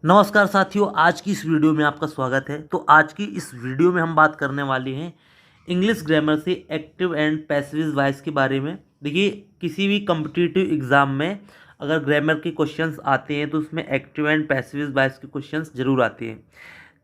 नमस्कार साथियों, आज की इस वीडियो में आपका स्वागत है। तो आज की इस वीडियो में हम बात करने वाले हैं इंग्लिश ग्रामर से एक्टिव एंड पैसिव वॉइस के बारे में। देखिए, किसी भी कम्पिटिटिव एग्ज़ाम में अगर ग्रामर के क्वेश्चंस आते हैं तो उसमें एक्टिव एंड पैसिव वॉइस के क्वेश्चंस जरूर आते हैं।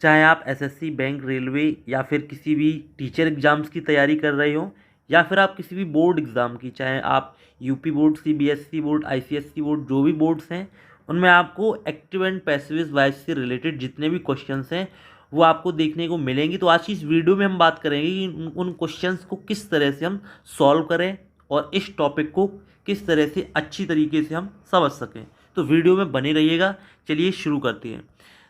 चाहे आप एसएससी, बैंक, रेलवे या फिर किसी भी टीचर एग्ज़ाम्स की तैयारी कर रहे हो, या फिर आप किसी भी बोर्ड एग्ज़ाम की, चाहे आप UP board, CBSE board, ICSE board, जो भी बोर्ड्स हैं उनमें आपको एक्टिव एंड पैसिव वॉइस से रिलेटेड जितने भी क्वेश्चंस हैं वो आपको देखने को मिलेंगी। तो आज की इस वीडियो में हम बात करेंगे कि उन क्वेश्चंस को किस तरह से हम सॉल्व करें और इस टॉपिक को किस तरह से अच्छी तरीके से हम समझ सकें। तो वीडियो में बने रहिएगा। चलिए शुरू करते हैं।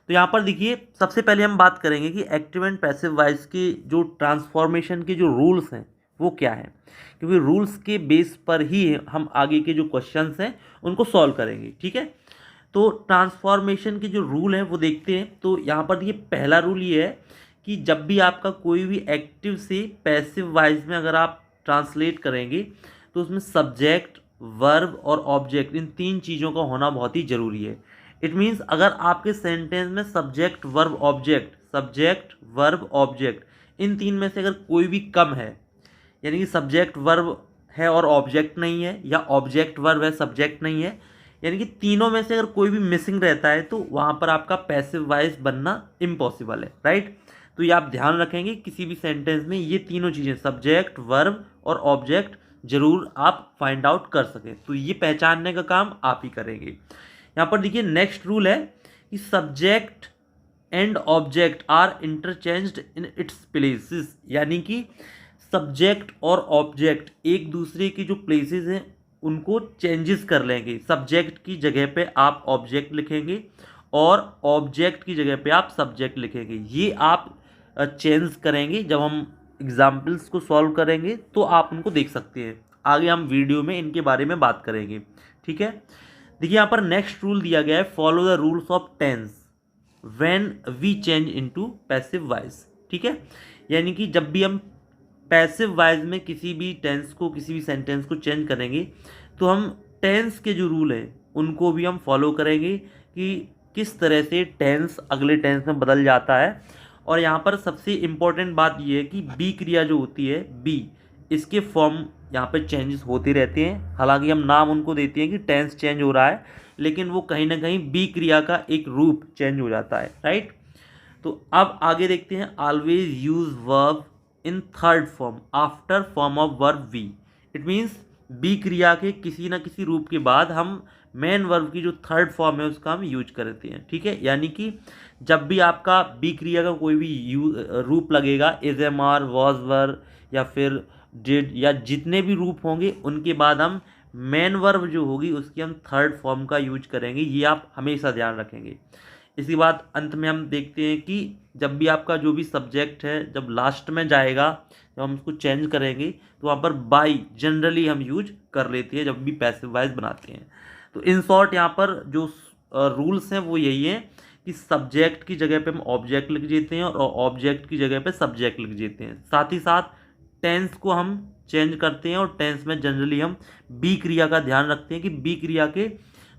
तो यहाँ पर देखिए, सबसे पहले हम बात करेंगे कि एक्टिव एंड पैसिव वॉइस के जो ट्रांसफॉर्मेशन के जो रूल्स हैं वो क्या है, क्योंकि रूल्स के बेस पर ही हम आगे के जो क्वेश्चंस हैं उनको सॉल्व करेंगे। ठीक है, तो ट्रांसफॉर्मेशन के जो रूल हैं वो देखते हैं। तो यहाँ पर देखिए, पहला रूल ये है कि जब भी आपका कोई भी एक्टिव से पैसिव वॉइस में अगर आप ट्रांसलेट करेंगे तो उसमें सब्जेक्ट, वर्ब और ऑब्जेक्ट, इन तीन चीज़ों का होना बहुत ही ज़रूरी है। इट मीन्स अगर आपके सेंटेंस में सब्जेक्ट, वर्ब, ऑब्जेक्ट इन तीन में से अगर कोई भी कम है, यानी कि सब्जेक्ट वर्ब है और ऑब्जेक्ट नहीं है, या ऑब्जेक्ट वर्ब है सब्जेक्ट नहीं है, यानी कि तीनों में से अगर कोई भी मिसिंग रहता है तो वहाँ पर आपका पैसिव वॉइस बनना इम्पॉसिबल है। राइट, तो ये आप ध्यान रखेंगे किसी भी सेंटेंस में ये तीनों चीज़ें, सब्जेक्ट, वर्ब और ऑब्जेक्ट, जरूर आप फाइंड आउट कर सकें। तो ये पहचानने का काम आप ही करेंगे। यहाँ पर देखिए, नेक्स्ट रूल है कि subject and object are interchanged in its places, यानी कि सब्जेक्ट और ऑब्जेक्ट एक दूसरे की जो प्लेसेस हैं उनको चेंजेस कर लेंगे। सब्जेक्ट की जगह पे आप ऑब्जेक्ट लिखेंगे और ऑब्जेक्ट की जगह पे आप सब्जेक्ट लिखेंगे। ये आप चेंज करेंगे। जब हम एग्जाम्पल्स को सॉल्व करेंगे तो आप उनको देख सकते हैं। आगे हम वीडियो में इनके बारे में बात करेंगे। ठीक है, देखिए यहाँ पर नेक्स्ट रूल दिया गया है, follow the rules of tense when we change into passive voice. ठीक है, यानी कि जब भी हम पैसिव वॉइस में किसी भी टेंस को, किसी भी सेंटेंस को चेंज करेंगे तो हम टेंस के जो रूल हैं उनको भी हम फॉलो करेंगे कि किस तरह से टेंस अगले टेंस में बदल जाता है। और यहाँ पर सबसे इम्पोर्टेंट बात यह है कि बी क्रिया जो होती है, बी, इसके फॉर्म यहाँ पे चेंजेस होते रहते हैं। हालांकि हम नाम उनको देते हैं कि टेंस चेंज हो रहा है, लेकिन वो कहीं ना कहीं बी क्रिया का एक रूप चेंज हो जाता है। राइट, तो अब आगे देखते हैं, always use verb in third form after form of verb V. It means be क्रिया के किसी ना किसी रूप के बाद हम मेन वर्ब की जो थर्ड फॉर्म है उसका हम यूज करते हैं। ठीक है, यानी कि जब भी आपका बी क्रिया का कोई भी रूप लगेगा, इज, एम, आर, वॉज, वर या फिर डिड, या जितने भी रूप होंगे उनके बाद हम मेन वर्ब जो होगी उसकी हम थर्ड फॉर्म का यूज करेंगे। ये आप हमेशा ध्यान रखेंगे। इसके बाद अंत में हम देखते हैं कि जब भी आपका जो भी सब्जेक्ट है जब लास्ट में जाएगा, जब हम उसको चेंज करेंगे तो वहाँ पर बाई जनरली हम यूज कर लेते हैं जब भी पैसिव वॉइस बनाते हैं। तो इन शॉर्ट यहाँ पर जो रूल्स हैं वो यही है कि सब्जेक्ट की जगह पे हम ऑब्जेक्ट लिख देते हैं और ऑब्जेक्ट की जगह पे सब्जेक्ट लिख देते हैं। साथ ही साथ टेंस को हम चेंज करते हैं और टेंस में जनरली हम बी क्रिया का ध्यान रखते हैं कि बी क्रिया के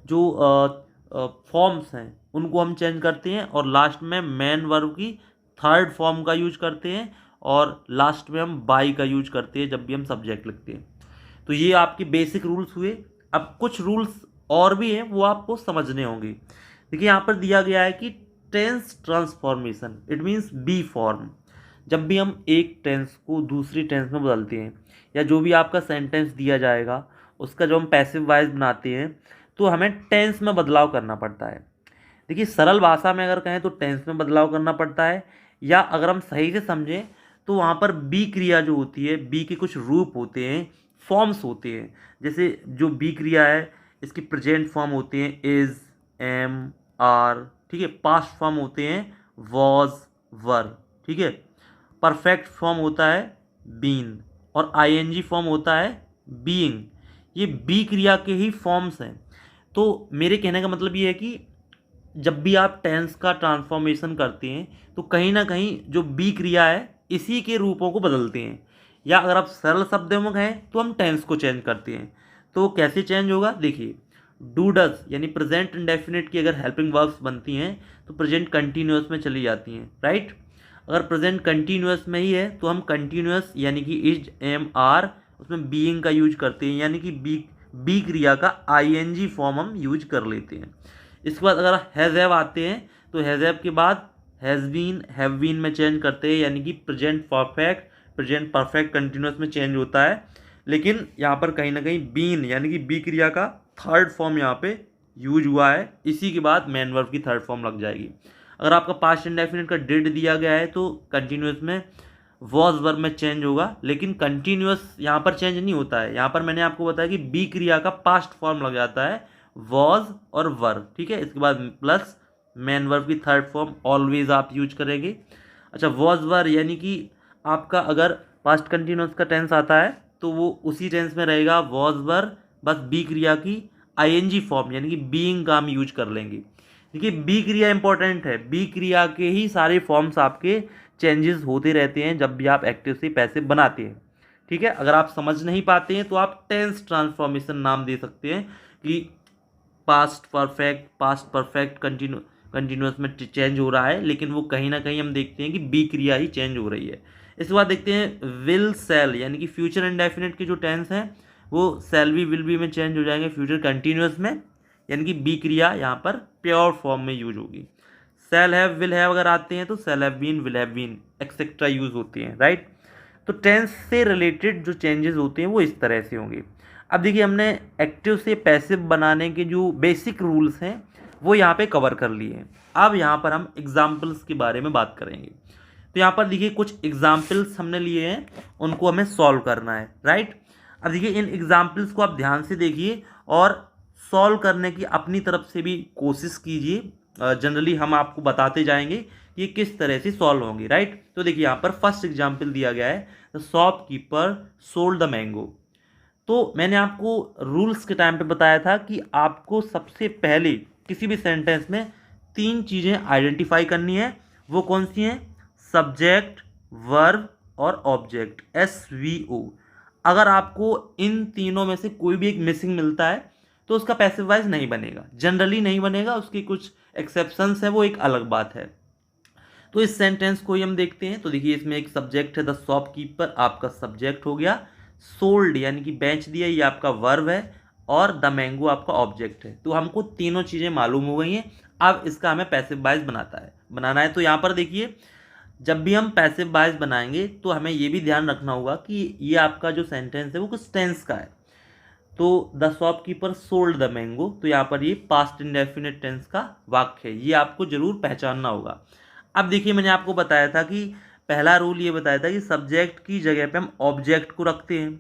जो फॉर्म्स हैं उनको हम चेंज करते हैं, और लास्ट में मेन वर्ब की थर्ड फॉर्म का यूज करते हैं, और लास्ट में हम बाई का यूज करते हैं जब भी हम सब्जेक्ट लिखते हैं। तो ये आपके बेसिक रूल्स हुए। अब कुछ रूल्स और भी हैं, वो आपको समझने होंगे। देखिए, यहाँ पर दिया गया है कि tense transformation, it means be form. जब भी हम एक टेंस को दूसरी टेंस में बदलते हैं, या जो भी आपका सेंटेंस दिया जाएगा उसका जब हम पैसिव वॉइस बनाते हैं तो हमें टेंस में बदलाव करना पड़ता है। देखिए, सरल भाषा में अगर कहें तो टेंस में बदलाव करना पड़ता है, या अगर हम सही से समझें तो वहाँ पर बी क्रिया जो होती है, बी के कुछ रूप होते हैं, फॉर्म्स होते हैं। जैसे जो बी क्रिया है इसकी प्रेजेंट फॉर्म होते हैं इज, एम, आर। ठीक है, पास्ट फॉर्म होते हैं वॉज, वर। ठीक है, परफेक्ट फॉर्म होता है बीन, और आईएनजी फॉर्म होता है बीइंग। ये बी क्रिया के ही फॉर्म्स हैं। तो मेरे कहने का मतलब ये है कि जब भी आप टेंस का ट्रांसफॉर्मेशन करते हैं तो कहीं ना कहीं जो बी क्रिया है इसी के रूपों को बदलते हैं, या अगर आप सरल शब्दों में कहें तो हम टेंस को चेंज करते हैं। तो कैसे चेंज होगा, देखिए, डू डज यानी प्रेजेंट इंडेफिनिट की अगर हेल्पिंग वर्ब्स बनती हैं तो प्रेजेंट कंटिन्यूअस में चली जाती हैं, राइट। अगर प्रेजेंट कंटिन्यूअस में ही है तो हम कंटिन्यूअस यानी कि इज एम आर उसमें बीइंग का यूज करते हैं, यानी कि बी क्रिया का आईएनजी फॉर्म हम यूज कर लेते हैं। इसके बाद अगर हैज़ हैव आते हैं तो हैज़ हैव के बाद हैज़ बीन हैव बीन में चेंज करते हैं, यानी कि प्रेजेंट परफेक्ट कंटिन्यूअस में चेंज होता है। लेकिन यहाँ पर कहीं ना कहीं बीन यानी कि बी क्रिया का थर्ड फॉर्म यहाँ पे यूज हुआ है, इसी के बाद मेन वर्ब की थर्ड फॉर्म लग जाएगी। अगर आपका पास्ट इंडेफिनिट का डिड दिया गया है तो कंटिन्यूअस में वॉज वर्ब में चेंज होगा, लेकिन कंटिन्यूअस यहाँ पर चेंज नहीं होता है। यहाँ पर मैंने आपको बताया कि बी क्रिया का पास्ट फॉर्म लग जाता है वॉज और वर्ब, ठीक है। इसके बाद प्लस मेन वर्ब की थर्ड फॉर्म ऑलवेज आप यूज करेंगे। अच्छा, वॉज वर्ब यानी कि आपका अगर पास्ट कंटिन्यूअस का टेंस आता है तो वो उसी टेंस में रहेगा वॉज वर्ब, बस बी क्रिया की आईएनजी फॉर्म यानी कि बीइंग का हम यूज कर लेंगे। देखिए बी क्रिया इंपॉर्टेंट है, बी क्रिया के ही सारे फॉर्म्स आपके चेंजेस होते रहते हैं जब भी आप एक्टिव से पैसिव बनाते हैं, ठीक है। अगर आप समझ नहीं पाते हैं तो आप टेंस ट्रांसफॉर्मेशन नाम दे सकते हैं कि पास्ट परफेक्ट कंटिन्यूअस में चेंज हो रहा है, लेकिन वो कहीं ना कहीं हम देखते हैं कि बी क्रिया ही चेंज हो रही है। इसके बाद देखते हैं विल सेल यानी कि फ्यूचर इंडेफिनिट के जो टेंस हैं वो सेल भी विल भी में चेंज हो जाएंगे फ्यूचर कंटिन्यूअस में, यानी कि बी क्रिया यहाँ पर प्योर फॉर्म में यूज होगी। सेल हैव विल हैव अगर आते हैं तो shall have been will have been etcetera use होती हैं, राइट। तो टेंस से रिलेटेड जो चेंजेस होते हैं वो इस तरह से होंगे। अब देखिए हमने एक्टिव से पैसिव बनाने के जो बेसिक रूल्स हैं वो यहाँ पे कवर कर लिए हैं। अब यहाँ पर हम एग्जाम्पल्स के बारे में बात करेंगे। तो यहाँ पर देखिए कुछ एग्जाम्पल्स हमने लिए हैं, उनको हमें सॉल्व करना है, राइट। अब देखिए इन एग्जाम्पल्स को आप ध्यान से देखिए और सॉल्व करने की अपनी तरफ से भी कोशिश कीजिए। जनरली हम आपको बताते जाएंगे कि किस तरह से सॉल्व होंगे, राइट। तो देखिए यहाँ पर फर्स्ट एग्जाम्पल दिया गया है, the shopkeeper sold the mango. तो मैंने आपको रूल्स के टाइम पे बताया था कि आपको सबसे पहले किसी भी सेंटेंस में 3 चीज़ें आइडेंटिफाई करनी है। वो कौन सी हैं? सब्जेक्ट, वर्ब और ऑब्जेक्ट, SVO। अगर आपको इन तीनों में से कोई भी एक मिसिंग मिलता है तो उसका पैसिव वॉइस नहीं बनेगा, जनरली नहीं बनेगा, उसकी कुछ एक्सेप्शंस है, वो एक अलग बात है। तो इस सेंटेंस को ही हम देखते हैं। तो देखिए इसमें एक सब्जेक्ट है, द शॉपकीपर आपका सब्जेक्ट हो गया, सोल्ड यानी कि बेच दिया ये आपका वर्ब है, और द मैंगो आपका ऑब्जेक्ट है। तो हमको तीनों चीज़ें मालूम हो गई हैं। अब इसका हमें पैसिव वॉइस बनाना है। तो यहाँ पर देखिए जब भी हम पैसिव वॉइस बनाएंगे तो हमें ये भी ध्यान रखना होगा कि ये आपका जो सेंटेंस है वो किस टेंस का है। तो the shopkeeper sold the mango, तो यहाँ पर ये पास्ट इंडेफिनिट टेंस का वाक्य है, ये आपको जरूर पहचानना होगा। अब देखिए मैंने आपको बताया था कि पहला रूल ये बताया था कि सब्जेक्ट की जगह पे हम ऑब्जेक्ट को रखते हैं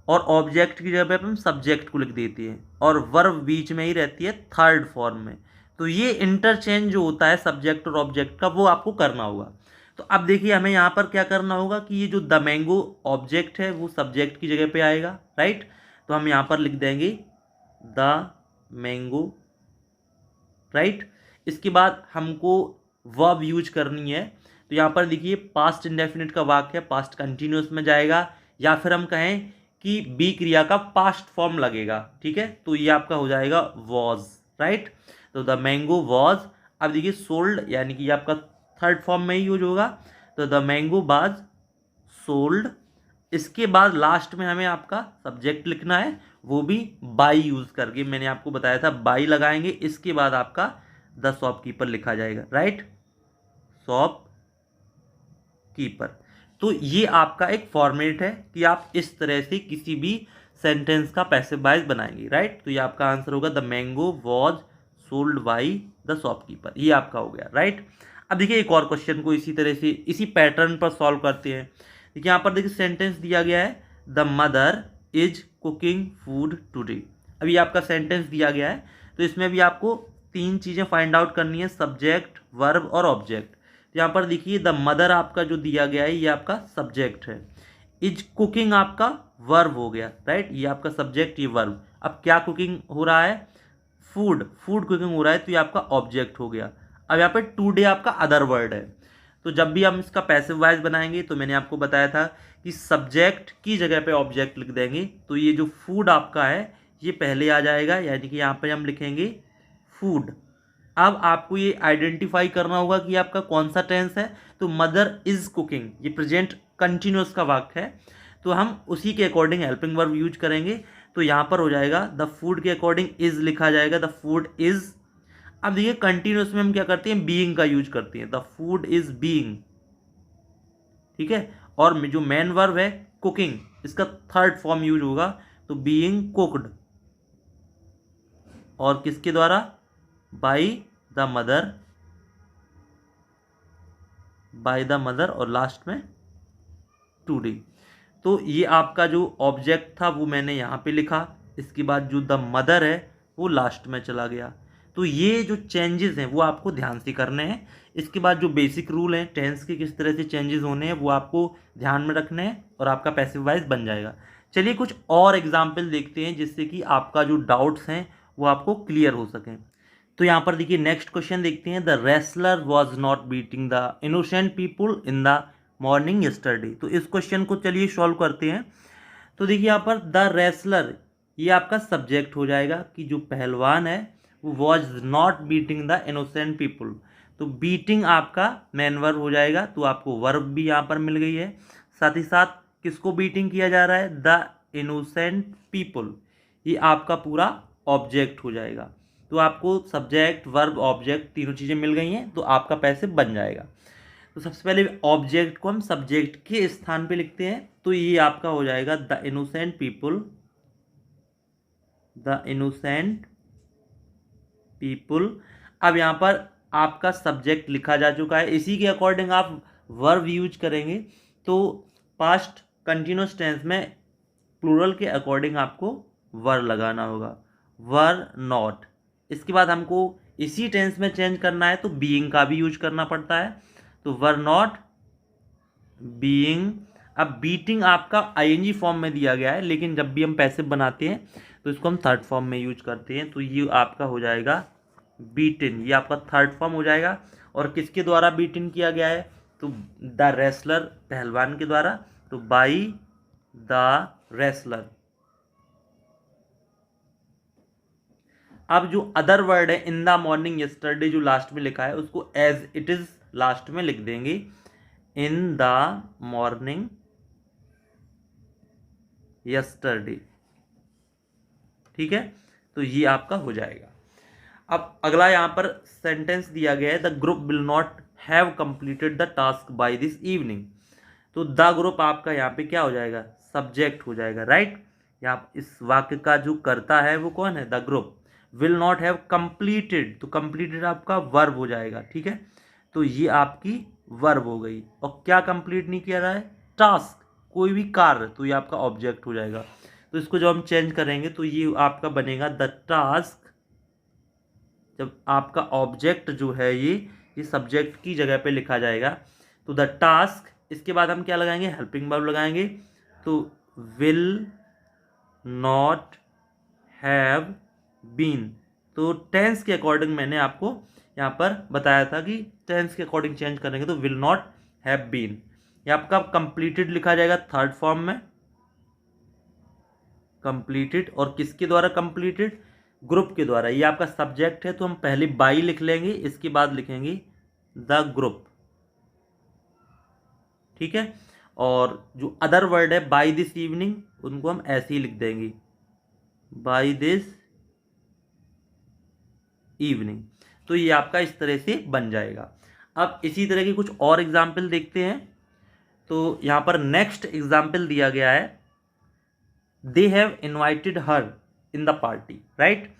और ऑब्जेक्ट की जगह पे हम सब्जेक्ट को लिख देते हैं और वर्ब बीच में ही रहती है थर्ड फॉर्म में। तो ये इंटरचेंज जो होता है सब्जेक्ट और ऑब्जेक्ट का वो आपको करना होगा। तो अब देखिए हमें यहाँ पर क्या करना होगा कि ये जो द मैंगो ऑब्जेक्ट है वो सब्जेक्ट की जगह पे आएगा, राइट। तो हम यहाँ पर लिख देंगे द मैंगो, राइट। इसके बाद हमको वर्ब यूज करनी है। तो यहाँ पर देखिए पास्ट इंडेफिनिट का वाक्य है, पास्ट कंटिन्यूअस में जाएगा, या फिर हम कहें कि बी क्रिया का पास्ट फॉर्म लगेगा, ठीक है। तो ये आपका हो जाएगा वॉज, राइट। तो द मैंगो वॉज। अब देखिए सोल्ड यानी कि आपका थर्ड फॉर्म में ही यूज होगा, तो द मैंगो वाज सोल्ड। इसके बाद लास्ट में हमें आपका सब्जेक्ट लिखना है, वो भी बाई यूज करके, मैंने आपको बताया था बाई लगाएंगे। इसके बाद आपका द शॉपकीपर लिखा जाएगा, राइट, शॉप कीपर। तो ये आपका एक फॉर्मेट है कि आप इस तरह से किसी भी सेंटेंस का पैसिव वॉइस बनाएंगे, राइट। तो ये आपका आंसर होगा the mango was sold by the shopkeeper, ये आपका हो गया, राइट। अब देखिए एक और क्वेश्चन को इसी तरह से इसी पैटर्न पर सॉल्व करते हैं। देखिए यहाँ पर देखिए सेंटेंस दिया गया है, the mother is cooking food today. अभी आपका सेंटेंस दिया गया है, तो इसमें भी आपको 3 चीज़ें फाइंड आउट करनी है, सब्जेक्ट, वर्ब और ऑब्जेक्ट। तो यहाँ पर देखिए द मदर आपका जो दिया गया है ये आपका सब्जेक्ट है, इज कुकिंग आपका वर्ब हो गया, राइट। ये आपका सब्जेक्ट, ये वर्ब। अब क्या कुकिंग हो रहा है? फूड कुकिंग हो रहा है, तो ये आपका ऑब्जेक्ट हो गया। अब यहाँ पे टुडे आपका अदर वर्ड है। तो जब भी हम इसका पैसिव वॉइस बनाएंगे तो मैंने आपको बताया था कि सब्जेक्ट की जगह पे ऑब्जेक्ट लिख देंगे। तो ये जो फूड आपका है ये पहले आ जाएगा, यानी कि यहाँ पर हम लिखेंगे फूड। अब आपको ये आइडेंटिफाई करना होगा कि आपका कौन सा टेंस है। तो मदर इज कुकिंग, ये प्रेजेंट कंटिन्यूअस का वाक्य है, तो हम उसी के अकॉर्डिंग हेल्पिंग वर्ब यूज करेंगे। तो यहाँ पर हो जाएगा द फूड के अकॉर्डिंग इज लिखा जाएगा, द फूड इज। अब देखिए कंटिन्यूअस में हम क्या करते हैं, बीइंग का यूज करते हैं, द फूड इज बीइंग, ठीक है। और जो मेन वर्ब है कुकिंग, इसका थर्ड फॉर्म यूज होगा, तो बीइंग कुक्ड, और किसके द्वारा, by the mother, by the mother, और लास्ट में टुडे। तो ये आपका जो ऑब्जेक्ट था वो मैंने यहाँ पे लिखा, इसके बाद जो द मदर है वो लास्ट में चला गया। तो ये जो चेंजेस हैं वो आपको ध्यान से करने हैं। इसके बाद जो बेसिक रूल हैं टेंस के किस तरह से चेंजेस होने हैं वो आपको ध्यान में रखने हैं, और आपका पैसिव वॉइस बन जाएगा। चलिए कुछ और एग्जाम्पल देखते हैं जिससे कि आपका जो डाउट्स हैं वो आपको क्लियर हो सकें। तो यहाँ पर देखिए नेक्स्ट क्वेश्चन देखते हैं, the wrestler was not beating the innocent people in the morning yesterday. तो इस क्वेश्चन को चलिए सॉल्व करते हैं। तो देखिए यहाँ पर द रेसलर, ये आपका सब्जेक्ट हो जाएगा कि जो पहलवान है वो was not beating the innocent people. तो बीटिंग आपका मेन वर्ब हो जाएगा, तो आपको वर्ब भी यहाँ पर मिल गई है। साथ ही साथ किसको बीटिंग किया जा रहा है, द इनोसेंट पीपुल, ये आपका पूरा ऑब्जेक्ट हो जाएगा। तो आपको सब्जेक्ट वर्ब ऑब्जेक्ट तीनों चीज़ें मिल गई हैं, तो आपका पैसिव बन जाएगा। तो सबसे पहले ऑब्जेक्ट को हम सब्जेक्ट के स्थान पे लिखते हैं, तो ये आपका हो जाएगा the innocent people, the innocent people. अब यहाँ पर आपका सब्जेक्ट लिखा जा चुका है, इसी के अकॉर्डिंग आप वर्ब यूज करेंगे। तो पास्ट कंटिन्यूअस टेंस में प्लूरल के अकॉर्डिंग आपको वर लगाना होगा, वर नॉट। इसके बाद हमको इसी टेंस में चेंज करना है, तो बीइंग का भी यूज करना पड़ता है, तो वर नॉट बीइंग। अब बीटिंग आपका आईएनजी फॉर्म में दिया गया है, लेकिन जब भी हम पैसिव बनाते हैं तो इसको हम थर्ड फॉर्म में यूज करते हैं, तो ये आपका हो जाएगा बीटिन, ये आपका थर्ड फॉर्म हो जाएगा। और किसके द्वारा बीटिन किया गया है, तो द रेसलर, पहलवान के द्वारा, तो बाई द रेसलर। अब जो अदर वर्ड है इन द मॉर्निंग यस्टरडे जो लास्ट में लिखा है उसको एज इट इज लास्ट में लिख देंगे, इन द मॉर्निंग यस्टरडे, ठीक है। तो ये आपका हो जाएगा। अब अगला यहाँ पर सेंटेंस दिया गया है, the group will not have completed the task by this evening. तो द ग्रुप आपका यहाँ पे क्या हो जाएगा, सब्जेक्ट हो जाएगा, राइट। यहाँ इस वाक्य का जो करता है वो कौन है, the group. Will not have completed, तो कंप्लीटेड आपका वर्ब हो जाएगा, ठीक है। तो ये आपकी वर्ब हो गई। और क्या कंप्लीट नहीं किया रहा है, टास्क, कोई भी कार्य, तो ये आपका ऑब्जेक्ट हो जाएगा। तो इसको जब हम चेंज करेंगे तो ये आपका बनेगा द टास्क। जब आपका ऑब्जेक्ट जो है ये सब्जेक्ट की जगह पे लिखा जाएगा, तो द टास्क, इसके बाद हम क्या लगाएंगे, हेल्पिंग वर्ब लगाएंगे, तो विल नॉट हैव बीन। तो टेंस के अकॉर्डिंग मैंने आपको यहाँ पर बताया था कि टेंस के अकॉर्डिंग चेंज करेंगे, तो विल नॉट हैव बीन। ये आपका कंप्लीटेड लिखा जाएगा थर्ड फॉर्म में, कंप्लीटेड। और किसके द्वारा कंप्लीटेड, ग्रुप के द्वारा। ये आपका सब्जेक्ट है, तो हम पहले बाई लिख लेंगे, इसके बाद लिखेंगे द ग्रुप, ठीक है। और जो अदर वर्ड है बाई दिस इवनिंग, उनको हम ऐसे ही लिख देंगे, बाई दिस इवनिंग। तो ये आपका इस तरह से बन जाएगा। अब इसी तरह के कुछ और एग्जाम्पल देखते हैं। तो यहाँ पर नेक्स्ट एग्जाम्पल दिया गया है, they have invited her in the party, right.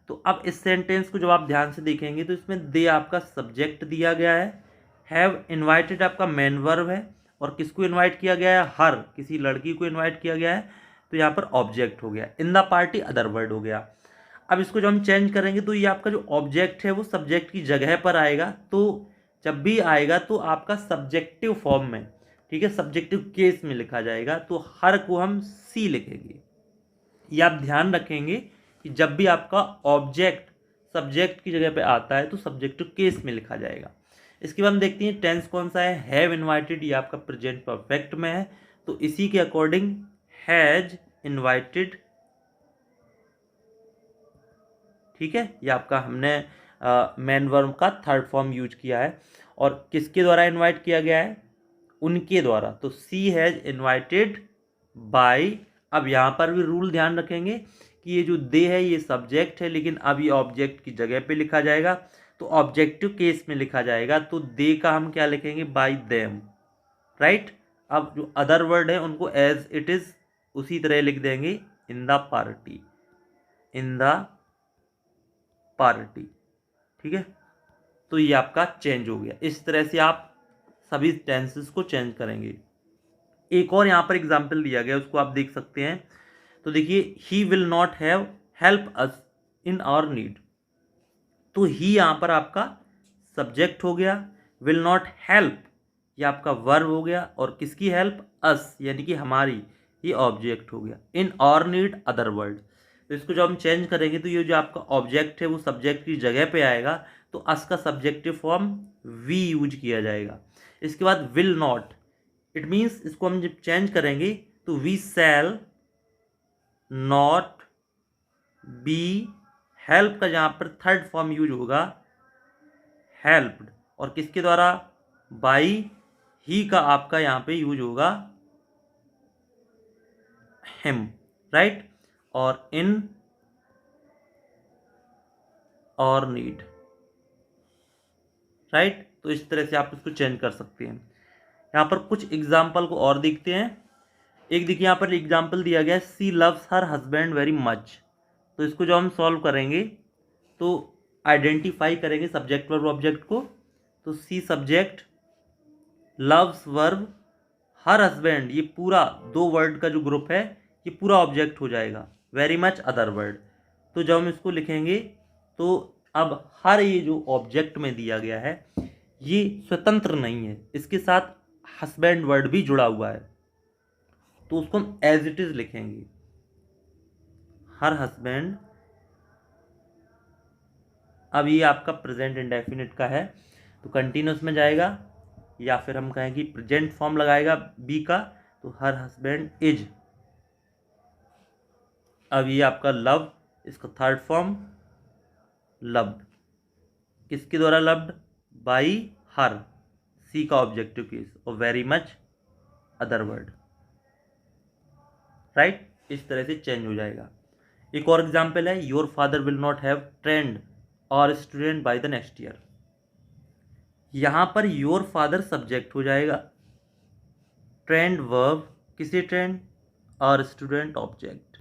तो अब इस सेंटेंस को जब आप ध्यान से देखेंगे तो इसमें दे आपका सब्जेक्ट दिया गया है, हैव इन्वाइटेड आपका मेन वर्ब है, और किसको इन्वाइट किया गया है, हर, किसी लड़की को इन्वाइट किया गया है, तो यहाँ पर ऑब्जेक्ट हो गया। In the party other word हो गया। अब इसको जब हम चेंज करेंगे तो ये आपका जो ऑब्जेक्ट है वो सब्जेक्ट की जगह पर आएगा। तो जब भी आएगा तो आपका सब्जेक्टिव फॉर्म में, ठीक है, सब्जेक्टिव केस में लिखा जाएगा। तो हर को हम सी लिखेंगे। ये आप ध्यान रखेंगे कि जब भी आपका ऑब्जेक्ट सब्जेक्ट की जगह पे आता है तो सब्जेक्टिव केस में लिखा जाएगा। इसके बाद हम देखते हैं टेंस कौन सा है, हैव इन्वाइटेड, ये आपका प्रेजेंट परफेक्ट में है, तो इसी के अकॉर्डिंग हैज इन्वाइटेड ठीक है, ये आपका हमने मेन वर्ब का थर्ड फॉर्म यूज किया है। और किसके द्वारा इनवाइट किया गया है? उनके द्वारा। तो सी हैज इनवाइटेड बाय। अब यहाँ पर भी रूल ध्यान रखेंगे कि ये जो दे है ये सब्जेक्ट है, लेकिन अब ये ऑब्जेक्ट की जगह पे लिखा जाएगा, तो ऑब्जेक्टिव केस में लिखा जाएगा, तो दे का हम क्या लिखेंगे? Bye them, right. अब जो अदर वर्ड है उनको एज इट इज उसी तरह लिख देंगे, in the party, in the party, ठीक है। तो ये आपका चेंज हो गया। इस तरह से आप सभी टेंसेस को चेंज करेंगे। एक और यहाँ पर एग्जाम्पल दिया गया, उसको आप देख सकते हैं। तो देखिए, he will not have help us in our need. तो ही यहाँ पर आपका सब्जेक्ट हो गया, विल नॉट हेल्प ये आपका वर्ब हो गया, और किसकी हेल्प? अस, यानी कि हमारी, ये ऑब्जेक्ट हो गया। In our need other word. तो इसको जब हम चेंज करेंगे तो ये जो आपका ऑब्जेक्ट है वो सब्जेक्ट की जगह पे आएगा, तो अस का सब्जेक्टिव फॉर्म वी यूज किया जाएगा। इसके बाद विल नॉट, इट मीन्स इसको हम जब चेंज करेंगे तो we shall not be, help का जहाँ पर थर्ड फॉर्म यूज होगा हेल्प्ड, और किसके द्वारा? बाई। ही का आपका यहाँ पे यूज होगा हिम, राइट। और इन और नीड, राइट। तो इस तरह से आप इसको चेंज कर सकते हैं। यहाँ पर कुछ एग्जाम्पल को और देखते हैं। एक देखिए, यहाँ पर एग्जाम्पल दिया गया है, she loves her husband very much. तो इसको जो हम सॉल्व करेंगे तो आइडेंटिफाई करेंगे सब्जेक्ट वर्ब ऑब्जेक्ट को। तो she subject, loves verb, her husband, ये पूरा दो वर्ड का जो ग्रुप है ये पूरा ऑब्जेक्ट हो जाएगा, वेरी मच अदर वर्ड। तो जब हम इसको लिखेंगे तो अब हर ये जो ऑब्जेक्ट में दिया गया है ये स्वतंत्र नहीं है, इसके साथ हस्बैंड वर्ड भी जुड़ा हुआ है, तो उसको हम एज इट इज लिखेंगे, हर हस्बैंड। अब ये आपका प्रेजेंट इंडेफिनिट का है तो कंटिन्यूस में जाएगा, या फिर हम कहें कि प्रेजेंट फॉर्म लगाएगा बी का, तो हर हस्बैंड इज। अब ये आपका लव, इसका थर्ड फॉर्म लव्ड, किसके द्वारा लव्ड? बाई हर, सी का ऑब्जेक्टिव केस, और very much other word, right. इस तरह से चेंज हो जाएगा। एक और एग्जाम्पल है, your father will not have trained और student by the next year. यहां पर योर फादर सब्जेक्ट हो जाएगा, ट्रेंड वर्ब, किसी ट्रेंड, और स्टूडेंट ऑब्जेक्ट।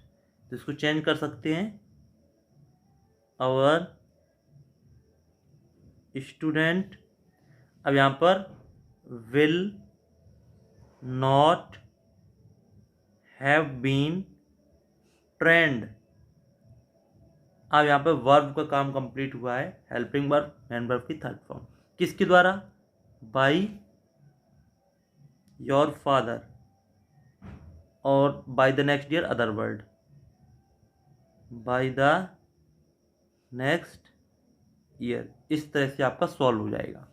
तो इसको चेंज कर सकते हैं, और स्टूडेंट। अब यहां पर will not have been trained. अब यहाँ पे वर्ब का काम कंप्लीट हुआ है, हेल्पिंग वर्ब, मेन वर्ब की थर्ड फॉर्म, किसके द्वारा? बाई योर फादर, और by the next year other word, by the next year. इस तरह से आपका सॉल्व हो जाएगा।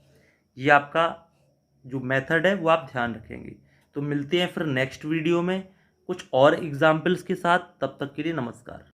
ये आपका जो मेथड है वो आप ध्यान रखेंगे। तो मिलते हैं फिर नेक्स्ट वीडियो में कुछ और एग्जाम्पल्स के साथ। तब तक के लिए नमस्कार।